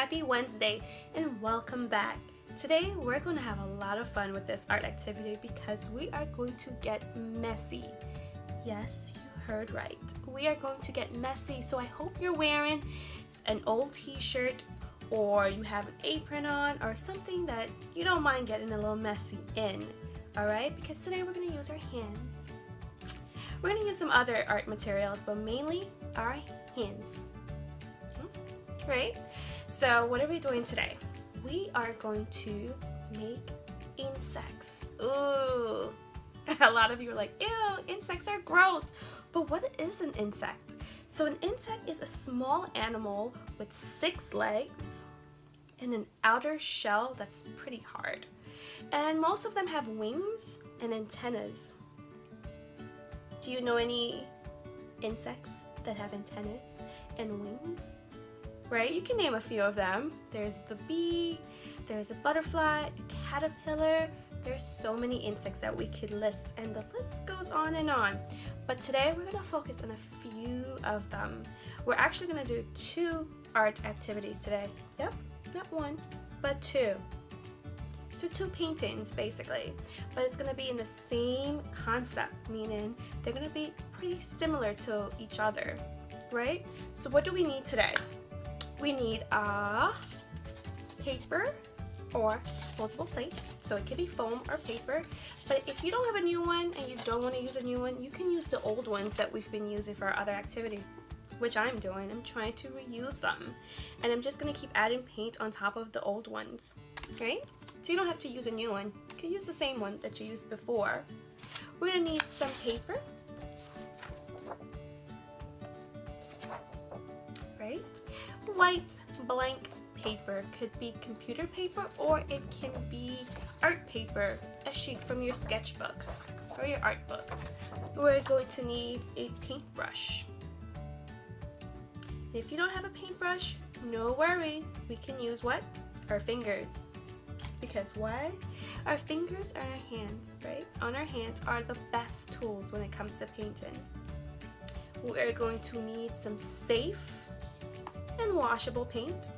Happy Wednesday and welcome back. Today we're going to have a lot of fun with this art activity because we are going to get messy. Yes, you heard right. We are going to get messy, so I hope you're wearing an old t-shirt or you have an apron on or something that you don't mind getting a little messy in. Alright, because today we're going to use our hands. We're going to use some other art materials, but mainly our hands. Right? So what are we doing today? We are going to make insects. Ooh, a lot of you are like, ew, insects are gross. But what is an insect? So an insect is a small animal with 6 legs and an outer shell that's pretty hard. And most of them have wings and antennas. Do you know any insects that have antennas and wings? Right? You can name a few of them. There's the bee, there's a butterfly, a caterpillar. There's so many insects that we could list, and the list goes on and on. But today we're going to focus on a few of them. We're actually going to do 2 art activities today. Yep, not 1, but 2. So 2 paintings basically, but it's going to be in the same concept, meaning they're going to be pretty similar to each other, right? So what do we need today? We need a paper or disposable plate, so it could be foam or paper, but if you don't have a new one and you don't want to use a new one, you can use the old ones that we've been using for our other activity, which I'm doing. I'm trying to reuse them, and I'm just going to keep adding paint on top of the old ones, right? So you don't have to use a new one. You can use the same one that you used before. We're going to need some paper, right? White blank paper, could be computer paper or it can be art paper, a sheet from your sketchbook or your art book. We're going to need a paintbrush. If you don't have a paintbrush, no worries, we can use what? Our fingers. Because why? Our fingers are our hands, right? On our hands are the best tools when it comes to painting. We're going to need some safe and washable paint.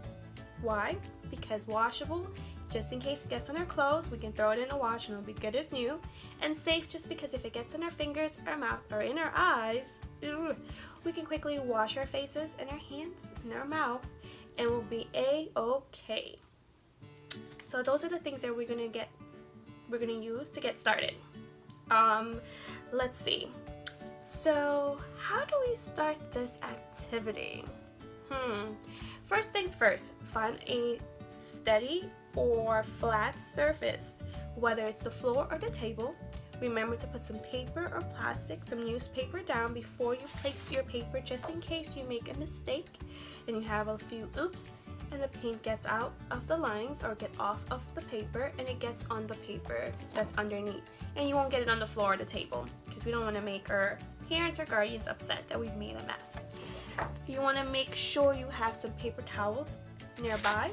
Why? Because washable, just in case it gets on our clothes, we can throw it in a wash and it'll be good as new. And safe, just because if it gets in our fingers, our mouth, or in our eyes, we can quickly wash our faces and our hands and our mouth and we'll be a-okay. So those are the things that we're gonna use to get started. Let's see. So how do we start this activity? First things first, find a steady or flat surface, whether it's the floor or the table. Remember to put some paper or plastic, some newspaper down before you place your paper, just in case you make a mistake and you have a few oops and the paint gets out of the lines or get off of the paper and it gets on the paper that's underneath, and you won't get it on the floor or the table because we don't want to make our parents or guardians upset that we've made a mess. You want to make sure you have some paper towels nearby,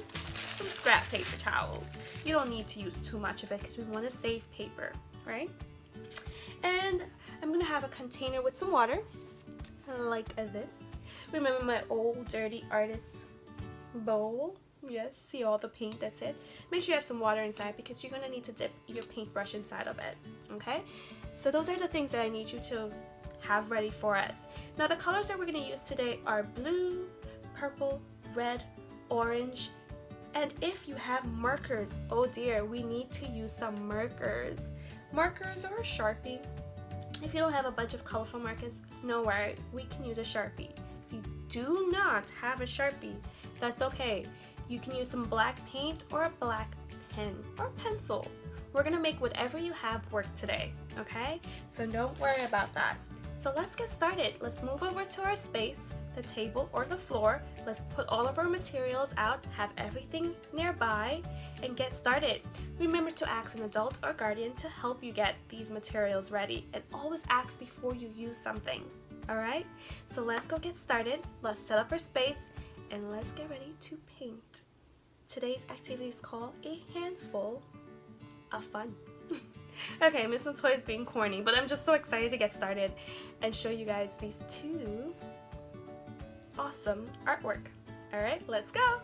some scrap paper towels. You don't need to use too much of it because we want to save paper, right? And I'm going to have a container with some water like this. Remember my old dirty artist bowl? Yes, see all the paint that's it. Make sure you have some water inside because you're going to need to dip your paintbrush inside of it, okay? So those are the things that I need you to have ready for us. Now the colors that we're going to use today are blue, purple, red, orange, and if you have markers, oh dear, we need to use some markers. Markers or a Sharpie. If you don't have a bunch of colorful markers, no worry, we can use a Sharpie. If you do not have a Sharpie, that's okay. You can use some black paint or a black pen or pencil. We're going to make whatever you have work today, okay? So don't worry about that. So let's get started. Let's move over to our space, the table or the floor. Let's put all of our materials out, have everything nearby, and get started. Remember to ask an adult or guardian to help you get these materials ready, and always ask before you use something, alright? So let's go get started. Let's set up our space, and let's get ready to paint. Today's activity is called A Handful of Fun. Okay, Miss Natoya is being corny, but I'm just so excited to get started and show you guys these 2 awesome artwork. Alright, let's go!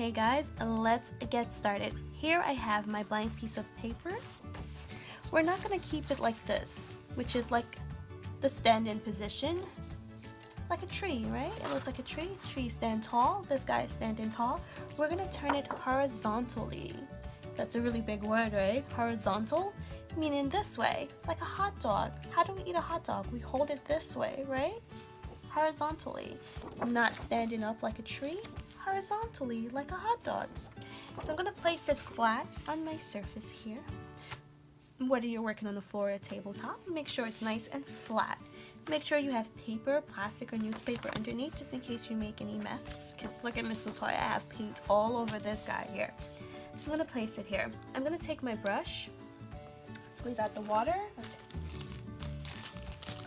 Okay guys, let's get started. Here I have my blank piece of paper. We're not going to keep it like this, which is like the stand-in position. Like a tree, right? It looks like a tree. Trees stand tall. This guy is standing tall. We're going to turn it horizontally. That's a really big word, right? Horizontal, meaning this way, like a hot dog. How do we eat a hot dog? We hold it this way, right? Horizontally. Not standing up like a tree. Horizontally, like a hot dog. So I'm going to place it flat on my surface here. Whether you're working on the floor or a tabletop, make sure it's nice and flat. Make sure you have paper, plastic, or newspaper underneath just in case you make any mess. Because look at Miss Natoya, I have paint all over this guy here. So I'm going to place it here. I'm going to take my brush, squeeze out the water,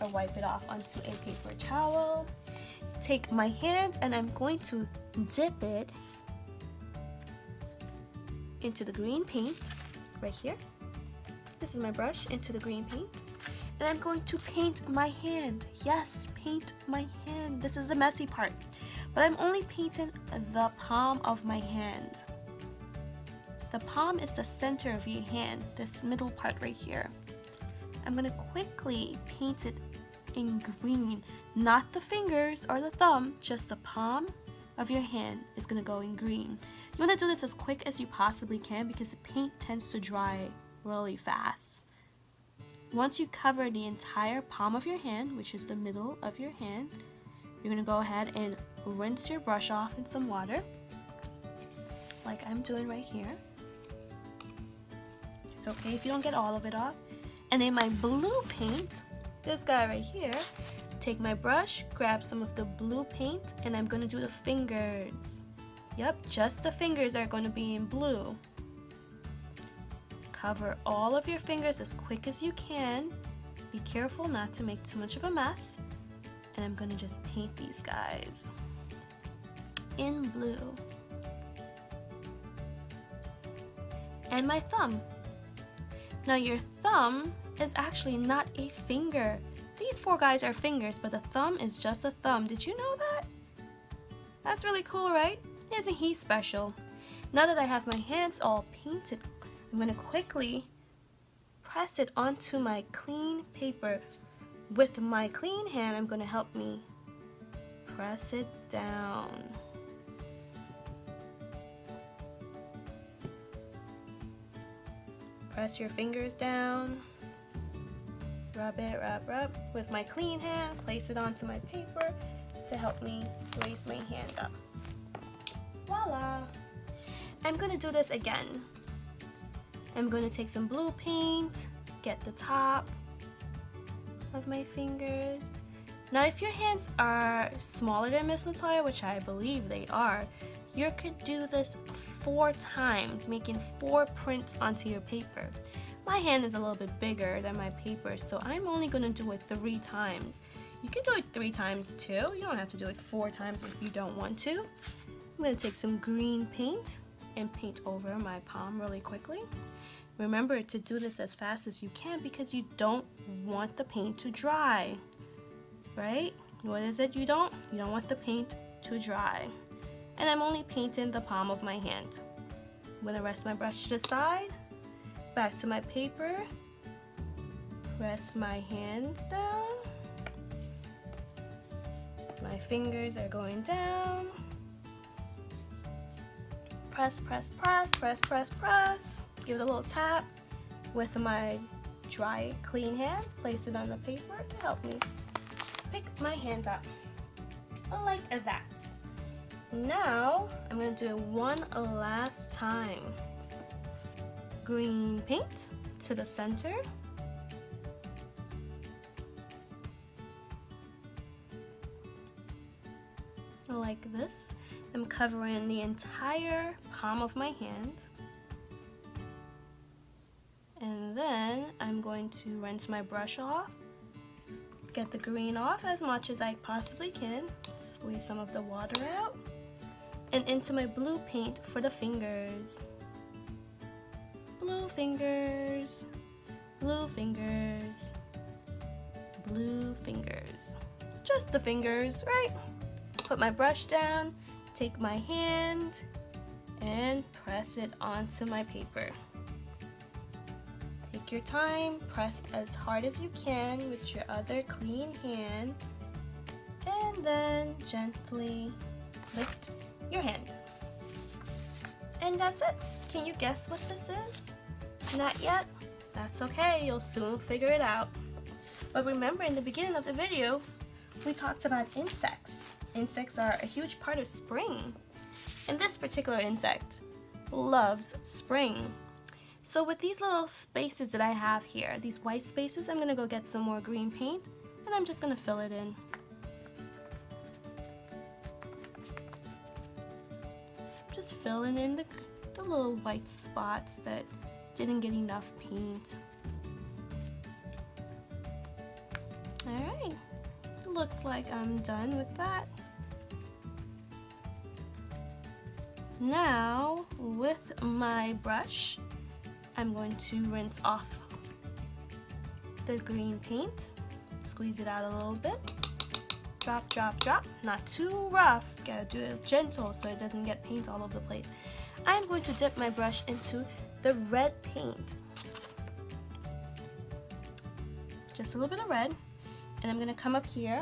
or wipe it off onto a paper towel. Take my hand and I'm going to dip it into the green paint right here. This is my brush into the green paint. And I'm going to paint my hand. Yes, paint my hand. This is the messy part. But I'm only painting the palm of my hand. The palm is the center of your hand, this middle part right here. I'm going to quickly paint it in green. Not the fingers or the thumb, just the palm of your hand is going to go in green. You want to do this as quick as you possibly can because the paint tends to dry really fast. Once you cover the entire palm of your hand, which is the middle of your hand, you're going to go ahead and rinse your brush off in some water, like I'm doing right here. It's okay if you don't get all of it off. And in my blue paint, this guy right here, take my brush, grab some of the blue paint, and I'm going to do the fingers. Yep, just the fingers are going to be in blue. Cover all of your fingers as quick as you can. Be careful not to make too much of a mess. And I'm going to just paint these guys in blue. And my thumb. Now your thumb is actually not a finger. These four guys are fingers, but the thumb is just a thumb. Did you know that? That's really cool, right? Isn't he special? Now that I have my hands all painted, I'm going to quickly press it onto my clean paper. With my clean hand, I'm going to help me press it down. Press your fingers down. Rub it, rub. With my clean hand, place it onto my paper to help me raise my hand up. Voila! I'm going to do this again. I'm going to take some blue paint, get the top of my fingers. Now if your hands are smaller than Miss Natoya, which I believe they are, you could do this 4 times, making 4 prints onto your paper. My hand is a little bit bigger than my paper, so I'm only going to do it 3 times. You can do it 3 times too. You don't have to do it 4 times if you don't want to. I'm going to take some green paint and paint over my palm really quickly. Remember to do this as fast as you can because you don't want the paint to dry, right? What is it you don't? You don't want the paint to dry. And I'm only painting the palm of my hand. I'm going to rest my brush to the side, back to my paper, press my hands down. My fingers are going down. Press, press, press, press, press, press. Give it a little tap with my dry, clean hand. Place it on the paper to help me pick my hand up. Like that. Now, I'm going to do it one last time. Green paint to the center. Like this. I'm covering the entire palm of my hand. And then I'm going to rinse my brush off. Get the green off as much as I possibly can. Squeeze some of the water out. And into my blue paint for the fingers. Blue fingers. Blue fingers. Blue fingers. Just the fingers, right? Put my brush down. Take my hand, and press it onto my paper. Take your time, press as hard as you can with your other clean hand, and then gently lift your hand. And that's it. Can you guess what this is? Not yet? That's okay, you'll soon figure it out. But remember, in the beginning of the video, we talked about insects. Insects are a huge part of spring. And this particular insect loves spring. So with these little spaces that I have here, these white spaces, I'm gonna go get some more green paint and I'm just gonna fill it in. Just filling in the little white spots that didn't get enough paint. Alright, looks like I'm done with that. Now, with my brush, I'm going to rinse off the green paint, squeeze it out a little bit, drop, drop, drop, not too rough, gotta do it gentle so it doesn't get paint all over the place. I'm going to dip my brush into the red paint, just a little bit of red, and I'm gonna come up here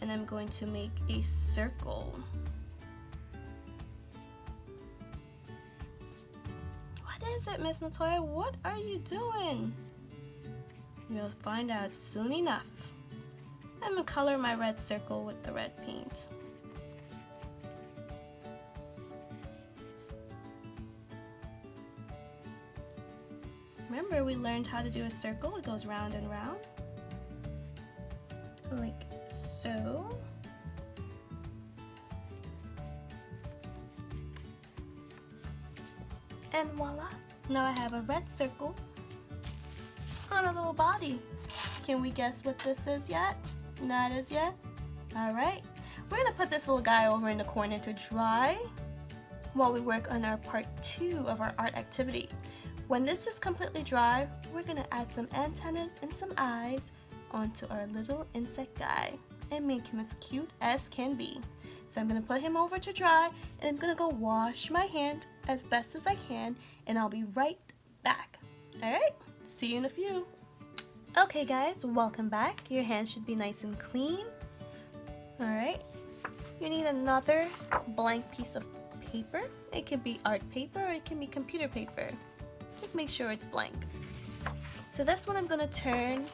and I'm going to make a circle. What is it, Miss Natoya? What are you doing? You'll find out soon enough. I'm gonna color my red circle with the red paint. Remember, we learned how to do a circle. It goes round and round, like so. And voila, now I have a red circle on a little body. Can we guess what this is yet? Not as yet? Alright, we're gonna put this little guy over in the corner to dry while we work on our part 2 of our art activity. When this is completely dry, we're gonna add some antennas and some eyes onto our little insect guy and make him as cute as can be. So I'm gonna put him over to dry and I'm gonna go wash my hand as best as I can and I'll be right back. Alright, see you in a few. Okay guys, welcome back. Your hands should be nice and clean. Alright, you need another blank piece of paper. It can be art paper or it can be computer paper. Just make sure it's blank. So this one I'm gonna turn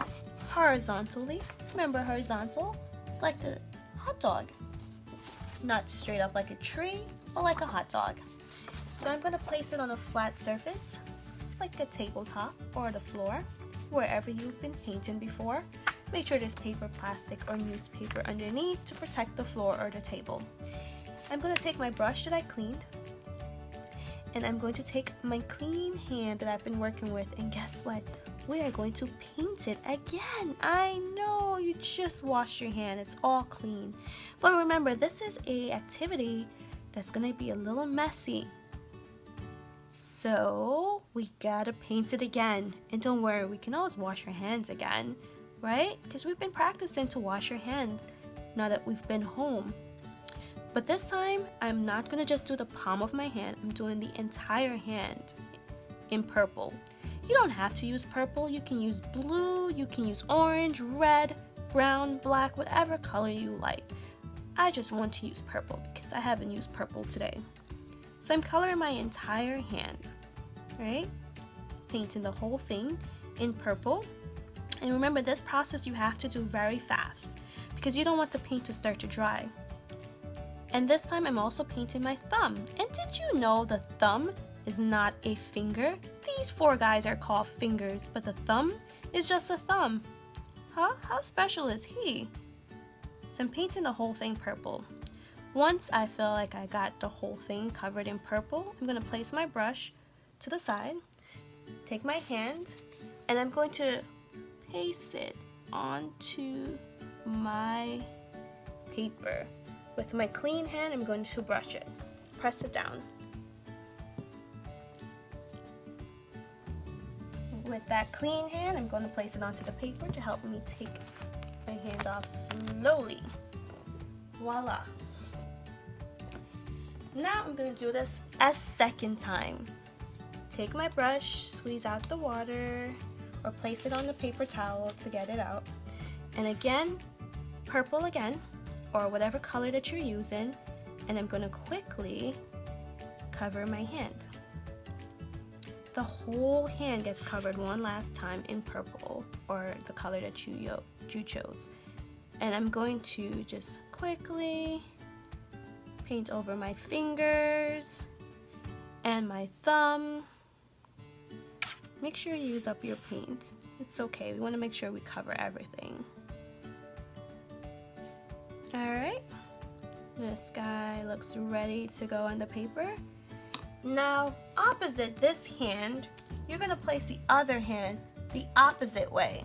horizontally. Remember, horizontal? It's like a hot dog. Not straight up like a tree, but like a hot dog. So I'm gonna place it on a flat surface, like a tabletop or the floor, wherever you've been painting before. Make sure there's paper, plastic, or newspaper underneath to protect the floor or the table. I'm gonna take my brush that I cleaned, and I'm going to take my clean hand that I've been working with, and guess what? We are going to paint it again. I know, you just washed your hand, it's all clean. But remember, this is an activity that's gonna be a little messy. So we gotta paint it again. And don't worry, we can always wash our hands again, right? Because we've been practicing to wash our hands now that we've been home. But this time, I'm not gonna just do the palm of my hand, I'm doing the entire hand in purple. You don't have to use purple, you can use blue, you can use orange, red, brown, black, whatever color you like. I just want to use purple because I haven't used purple today. So I'm coloring my entire hand, right? Painting the whole thing in purple. And remember, this process you have to do very fast because you don't want the paint to start to dry. And this time I'm also painting my thumb. And did you know the thumb is not a finger? These 4 guys are called fingers, but the thumb is just a thumb. Huh? How special is he? So I'm painting the whole thing purple. Once I feel like I got the whole thing covered in purple, I'm going to place my brush to the side, take my hand, and I'm going to paste it onto my paper. With my clean hand, I'm going to brush it. Press it down. With that clean hand, I'm going to place it onto the paper to help me take my hand off slowly. Voila. Now I'm going to do this a second time. Take my brush, squeeze out the water, or place it on the paper towel to get it out. And again, purple again, or whatever color that you're using, and I'm going to quickly cover my hand. The whole hand gets covered one last time in purple, or the color that you chose. And I'm going to just quickly paint over my fingers and my thumb. Make sure you use up your paint. It's okay, we want to make sure we cover everything. Alright, this guy looks ready to go on the paper. Now, opposite this hand, you're going to place the other hand the opposite way,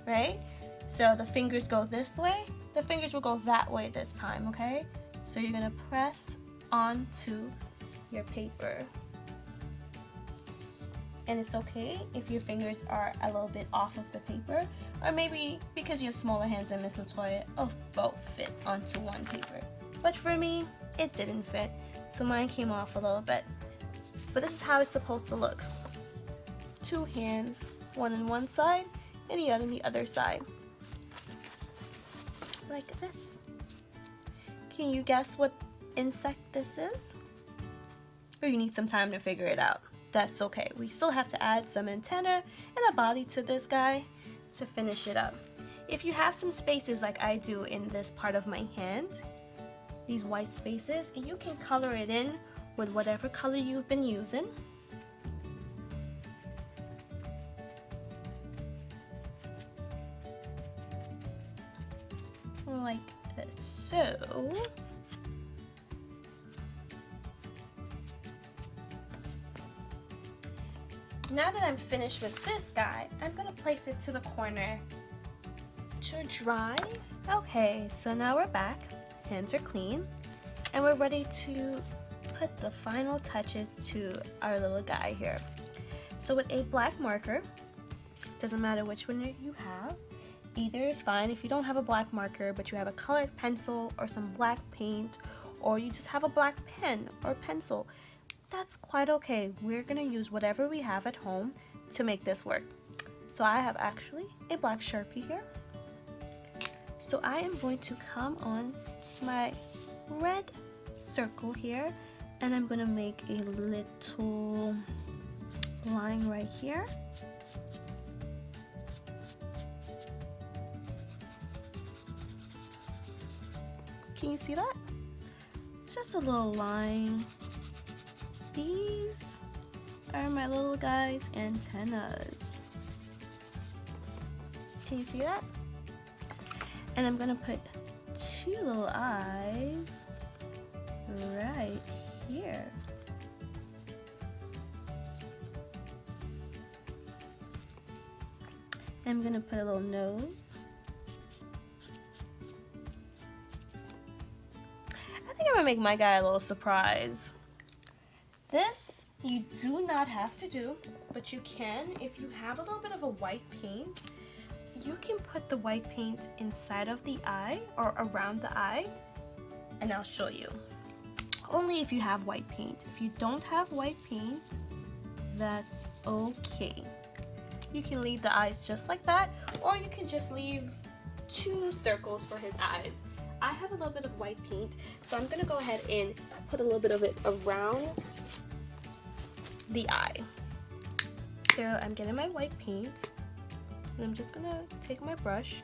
right? So the fingers go this way, the fingers will go that way this time, okay? So you're going to press onto your paper. And it's okay if your fingers are a little bit off of the paper, or maybe because you have smaller hands than Miss Natoya, both fit onto one paper. But for me, it didn't fit, so mine came off a little bit. But this is how it's supposed to look. Two hands, one on one side and the other on the other side. Like this. Can you guess what insect this is? Or you need some time to figure it out. That's okay. We still have to add some antenna and a body to this guy to finish it up. If you have some spaces like I do in this part of my hand, these white spaces, you can color it in with whatever color you've been using. Like so. Now that I'm finished with this guy, I'm going to place it to the corner to dry. Okay, so now we're back. Hands are clean. And we're ready to put the final touches to our little guy here. So with a black marker, doesn't matter which one you have, either is fine. If you don't have a black marker, but you have a colored pencil or some black paint, or you just have a black pen or pencil, that's quite okay. We're gonna use whatever we have at home to make this work. So I have actually a black Sharpie here. So I am going to come on my red circle here, and I'm gonna make a little line right here. Can you see that? It's just a little line. These are my little guy's antennas. Can you see that? And I'm gonna put two little eyes right here. I'm gonna put a little nose. I think I'm gonna make my guy a little surprise. This you do not have to do, but you can. If you have a little bit of a white paint, you can put the white paint inside of the eye or around the eye, and I'll show you. Only if you have white paint. If you don't have white paint, that's okay. You can leave the eyes just like that, or you can just leave two circles for his eyes. I have a little bit of white paint, so I'm gonna go ahead and put a little bit of it around the eye. So I'm getting my white paint, and I'm just gonna take my brush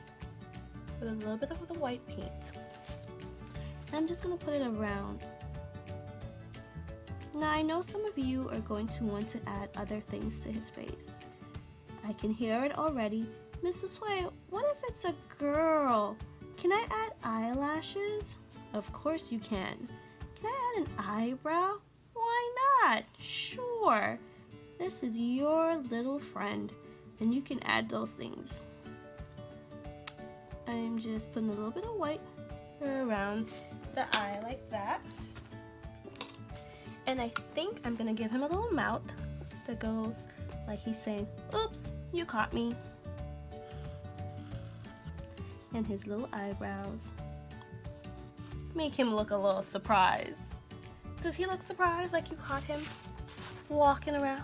with a little bit of the white paint, and I'm just gonna put it around. Now I know some of you are going to want to add other things to his face. I can hear it already. Miss Natoya, what if it's a girl? Can I add eyelashes? Of course you can. Can I add an eyebrow? Why not? Sure. This is your little friend, and you can add those things. I'm just putting a little bit of white around the eye like that. And I think I'm gonna give him a little mouth that goes like he's saying, oops, you caught me. And his little eyebrows. Make him look a little surprised. Does he look surprised like you caught him walking around?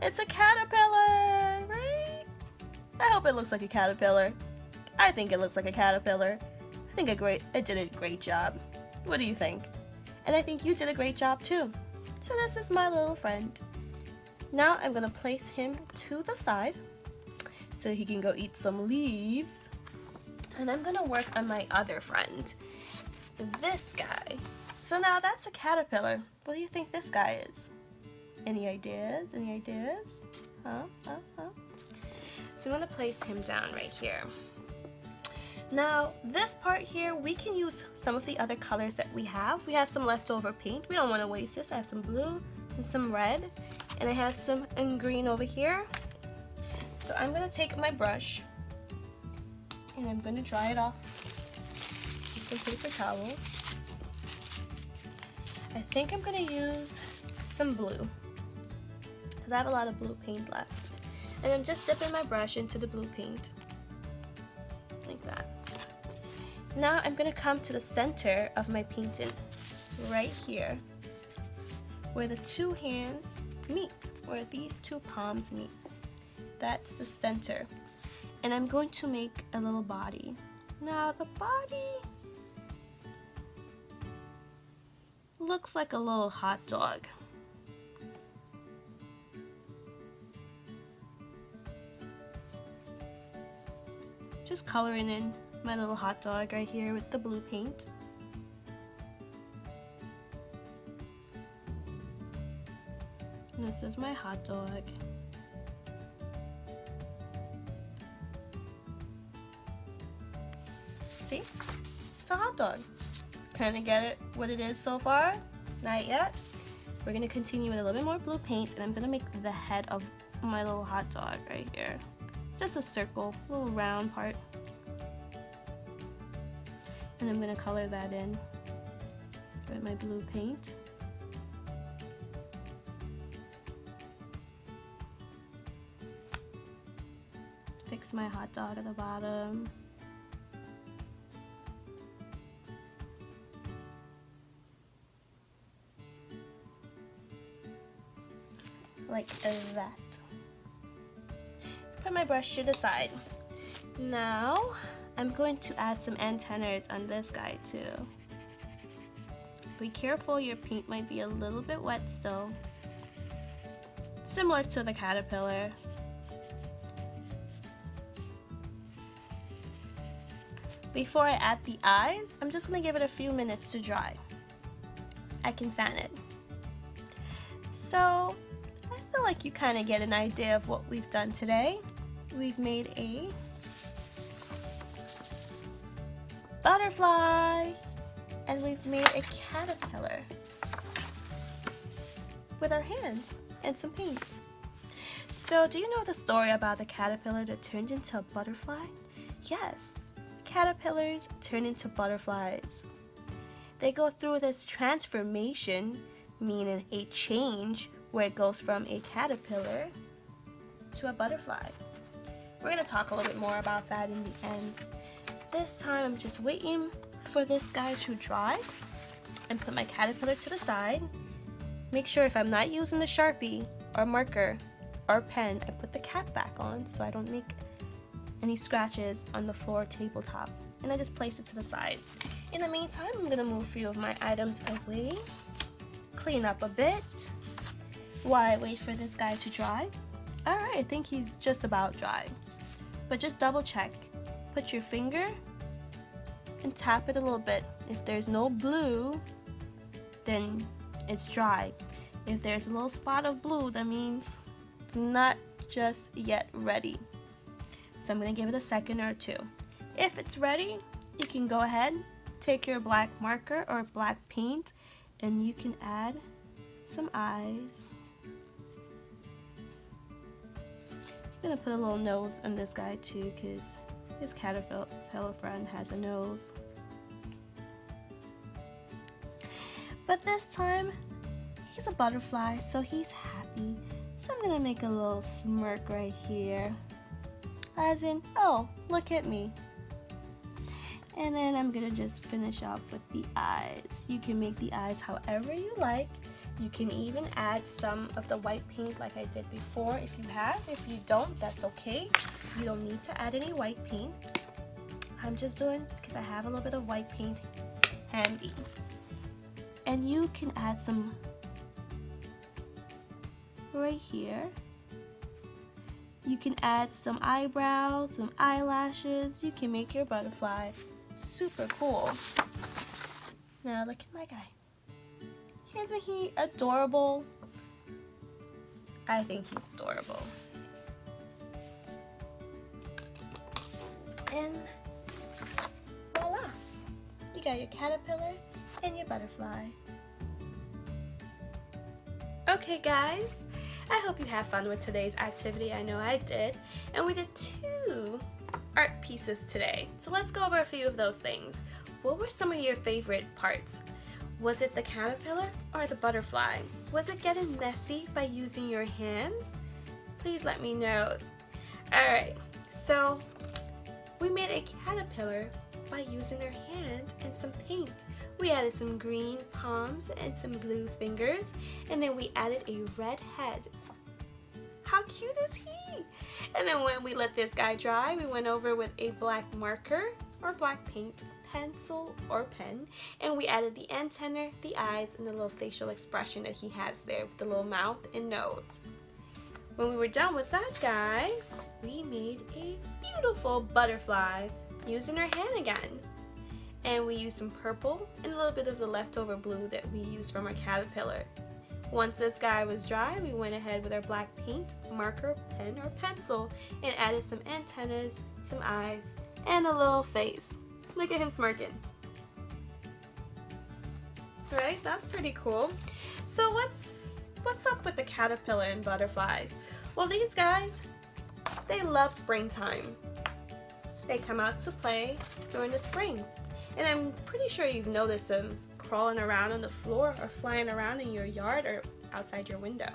It's a caterpillar, right? I hope it looks like a caterpillar. I think it looks like a caterpillar. I think I did a great job. What do you think? And I think you did a great job too. So this is my little friend. Now I'm gonna place him to the side so he can go eat some leaves. And I'm gonna work on my other friend, this guy. So now that's a caterpillar. What do you think this guy is? Any ideas? Any ideas? Huh? So I'm gonna place him down right here. Now this part here, we can use some of the other colors that we have. We have some leftover paint. We don't want to waste this. I have some blue and some red, and I have some green over here. So I'm gonna take my brush and I'm gonna dry it off with some paper towel. I think I'm gonna use some blue because I have a lot of blue paint left. And I'm just dipping my brush into the blue paint, like that. Now I'm gonna come to the center of my painting, right here, where the two hands meet, where these two palms meet. That's the center. And I'm going to make a little body. Now the body looks like a little hot dog. Just coloring in my little hot dog right here with the blue paint. And this is my hot dog. See? It's a hot dog. Kind of get it what it is so far? Not yet. We're going to continue with a little bit more blue paint, and I'm going to make the head of my little hot dog right here. Just a circle, little round part. And I'm going to color that in with my blue paint. Fix my hot dog at the bottom. Like that. Put my brush to the side. Now I'm going to add some antennas on this guy too. Be careful, your paint might be a little bit wet still. Similar to the caterpillar. Before I add the eyes, I'm just going to give it a few minutes to dry. I can fan it. So I feel like you kind of get an idea of what we've done today. We've made a butterfly and we've made a caterpillar with our hands and some paint. So do you know the story about the caterpillar that turned into a butterfly? Yes, caterpillars turn into butterflies. They go through this transformation, meaning a change, where it goes from a caterpillar to a butterfly. We're going to talk a little bit more about that in the end. This time I'm just waiting for this guy to dry and put my caterpillar to the side. Make sure if I'm not using the Sharpie or marker or pen, I put the cap back on so I don't make any scratches on the floor tabletop. And I just place it to the side. In the meantime, I'm going to move a few of my items away, clean up a bit while I wait for this guy to dry. Alright, I think he's just about dry. But just double check. Put your finger and tap it a little bit. If there's no blue, then it's dry. If there's a little spot of blue, that means it's not just yet ready. So I'm going to give it a second or two. If it's ready, you can go ahead, take your black marker or black paint, and you can add some eyes. I'm going to put a little nose on this guy too, because his caterpillar friend has a nose. But this time, he's a butterfly, so he's happy. So I'm going to make a little smirk right here. As in, oh, look at me. And then I'm gonna just finish up with the eyes. You can make the eyes however you like. You can even add some of the white paint like I did before if you have. If you don't, that's okay. You don't need to add any white paint. I'm just doing because I have a little bit of white paint handy. And you can add some right here. You can add some eyebrows, some eyelashes. You can make your butterfly super cool. Now look at my guy. Isn't he adorable? I think he's adorable. And voila! You got your caterpillar and your butterfly. Okay guys, I hope you have fun with today's activity. I know I did. And we did 2 art pieces today. So let's go over a few of those things. What were some of your favorite parts? Was it the caterpillar or the butterfly? Was it getting messy by using your hands? Please let me know. Alright, so we made a caterpillar by using our hand and some paint. We added some green palms and some blue fingers, and then we added a red head. How cute is he? And then when we let this guy dry, we went over with a black marker or black paint, pencil or pen, and we added the antenna, the eyes, and the little facial expression that he has there with the little mouth and nose. When we were done with that guy, we made a beautiful butterfly using our hand again. And we used some purple and a little bit of the leftover blue that we used from our caterpillar. Once this guy was dry, we went ahead with our black paint, marker, pen, or pencil and added some antennas, some eyes, and a little face. Look at him smirking. Right? That's pretty cool. So what's up with the caterpillar and butterflies? Well, these guys, they love springtime. They come out to play during the spring. And I'm pretty sure you've noticed them crawling around on the floor or flying around in your yard or outside your window.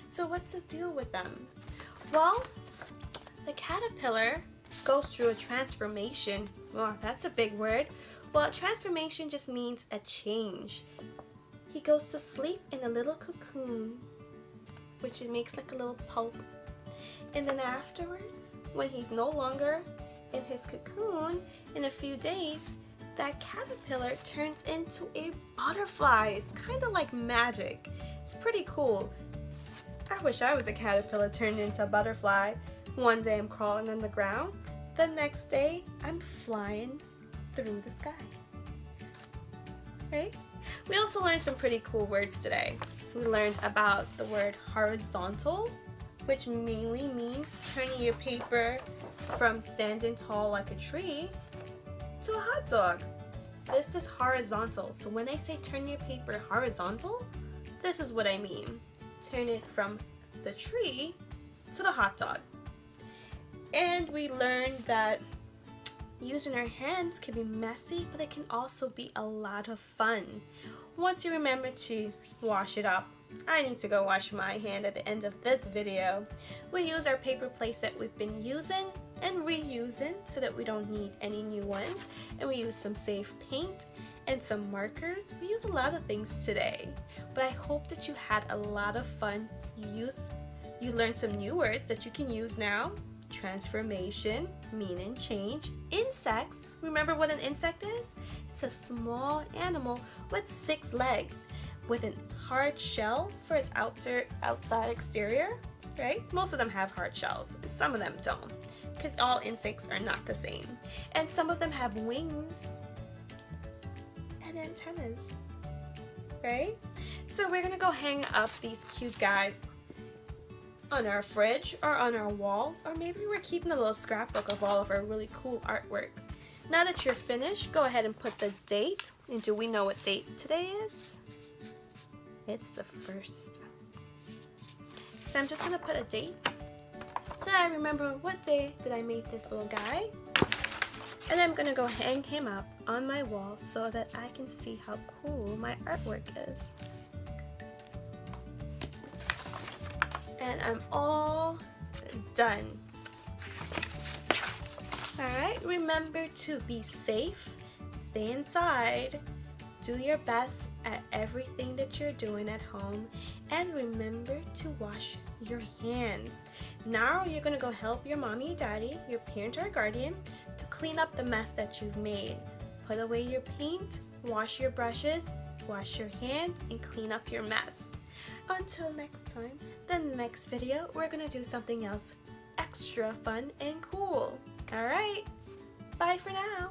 So what's the deal with them? Well, the caterpillar goes through a transformation. Well, that's a big word. Well, transformation just means a change. He goes to sleep in a little cocoon, which it makes like a little pulp. And then afterwards, when he's no longer in his cocoon, in a few days, that caterpillar turns into a butterfly. It's kind of like magic. It's pretty cool. I wish I was a caterpillar turned into a butterfly. One day I'm crawling on the ground. The next day I'm flying through the sky. Right? We also learned some pretty cool words today. We learned about the word horizontal, which mainly means turning your paper from standing tall like a tree to a hot dog. This is horizontal. So when I say turn your paper horizontal, this is what I mean. Turn it from the tree to the hot dog. And we learned that using our hands can be messy, but it can also be a lot of fun. Once you remember to wash it up. I need to go wash my hand at the end of this video. We use our paper plates that we've been using and reusing so that we don't need any new ones. And we use some safe paint and some markers. We use a lot of things today, but I hope that you had a lot of fun. You learned some new words that you can use now. Transformation, meaning change. Insects, remember what an insect is? It's a small animal with 6 legs with a hard shell for its outside exterior, right? Most of them have hard shells, and some of them don't, because all insects are not the same. And some of them have wings and antennas, right? So we're gonna go hang up these cute guys on our fridge or on our walls, or maybe we're keeping a little scrapbook of all of our really cool artwork. Now that you're finished, go ahead and put the date. And do we know what date today is? It's the 1st. So I'm just gonna put a date so I remember what day that I made this little guy. And I'm gonna go hang him up on my wall so that I can see how cool my artwork is. And I'm all done. Alright, remember to be safe, stay inside, do your best at everything that you're doing at home, and remember to wash your hands. Now you're gonna go help your mommy, daddy, your parent or guardian to clean up the mess that you've made. Put away your paint, wash your brushes, wash your hands, and clean up your mess. Until next time, the next video, we're gonna do something else extra fun and cool. Alright, bye for now.